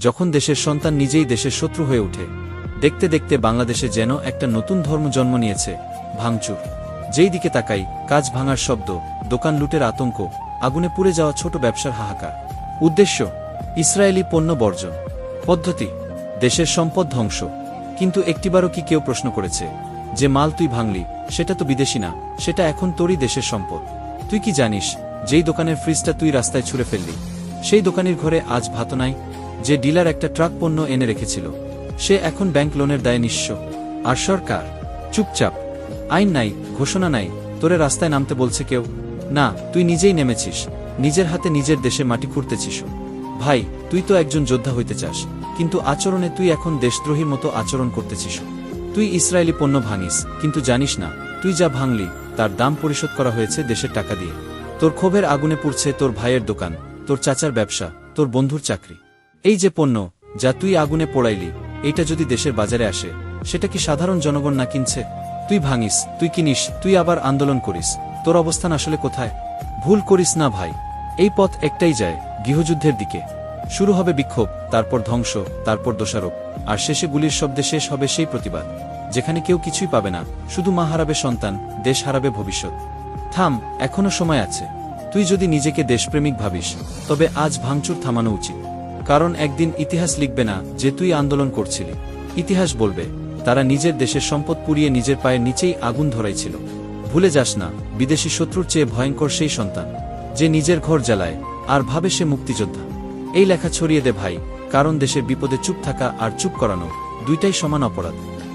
যখন দেশের সন্তান নিজেই দেশের শত্রু হয়ে ওঠে। দেখতে দেখতে বাংলাদেশে যেন একটা নতুন ধর্ম জন্ম নিয়েছে, ভাঙচুর। যেই দিকে তাকাই, কাজ ভাঙার শব্দ, দোকান লুটের আতঙ্ক, আগুনে পুড়ে যাওয়া ছোট ব্যবসার হাহাকার। উদ্দেশ্য ইসরায়েলি পণ্য বর্জন, পদ্ধতি দেশের সম্পদ ধ্বংস। কিন্তু একটিবারও কি কেউ প্রশ্ন করেছে, যে মাল তুই ভাঙলি সেটা তো বিদেশি না, সেটা এখন তোরই দেশের সম্পদ? তুই কি জানিস, যেই দোকানের ফ্রিজটা তুই রাস্তায় ছুঁড়ে ফেললি, সেই দোকানের ঘরে আজ ভাত নাই? যে ডিলার একটা ট্রাক পণ্য এনে রেখেছিল, সে এখন ব্যাংক লোনের দায়ে নিঃস্ব। আর সরকার চুপচাপ। আইন নাই, ঘোষণা নাই, তোরে রাস্তায় নামতে বলছে কেউ না, তুই নিজেই নেমেছিস, নিজের হাতে নিজের দেশে মাটি খুঁড়তেছিস। ভাই, তুই তো একজন যোদ্ধা হইতে চাস, কিন্তু আচরণে তুই এখন দেশদ্রোহীর মতো আচরণ করতেছিস। তুই ইসরায়েলি পণ্য ভাঙিস, কিন্তু জানিস না তুই যা ভাঙলি তার দাম পরিশোধ করা হয়েছে দেশের টাকা দিয়ে। তোর ক্ষোভের আগুনে পুড়ছে তোর ভাইয়ের দোকান, তোর চাচার ব্যবসা, তোর বন্ধুর চাকরি। এই যে পণ্য যা তুই আগুনে পোড়াইলি, এইটা যদি দেশের বাজারে আসে, সেটা কি সাধারণ জনগণ না কিনছে? তুই ভাঙিস, তুই কিনিস, তুই আবার আন্দোলন করিস। তোর অবস্থান আসলে কোথায়? ভুল করিস না ভাই, এই পথ একটাই যায়, গৃহযুদ্ধের দিকে। শুরু হবে বিক্ষোভ, তারপর ধ্বংস, তারপর দোষারোপ, আর শেষে গুলির শব্দে শেষ হবে সেই প্রতিবাদ, যেখানে কেউ কিছুই পাবে না, শুধু মা হারাবে সন্তান, দেশ হারাবে ভবিষ্যৎ। থাম, এখনো সময় আছে। তুই যদি নিজেকে দেশপ্রেমিক ভাবিস, তবে আজ ভাঙচুর থামানো উচিত। কারণ একদিন ইতিহাস লিখবে না যে তুই আন্দোলন করছিলি, ইতিহাস বলবে তারা নিজের দেশের সম্পদ পুড়িয়ে নিজের পায়ের নিচেই আগুন ধরাইছিল। ভুলে যাস না, বিদেশি শত্রুর চেয়ে ভয়ঙ্কর সেই সন্তান, যে নিজের ঘর জ্বালায় আর ভাবে সে মুক্তিযোদ্ধা। এই লেখা ছড়িয়ে দে ভাই, কারণ দেশের বিপদে চুপ থাকা আর চুপ করানো দুইটাই সমান অপরাধ।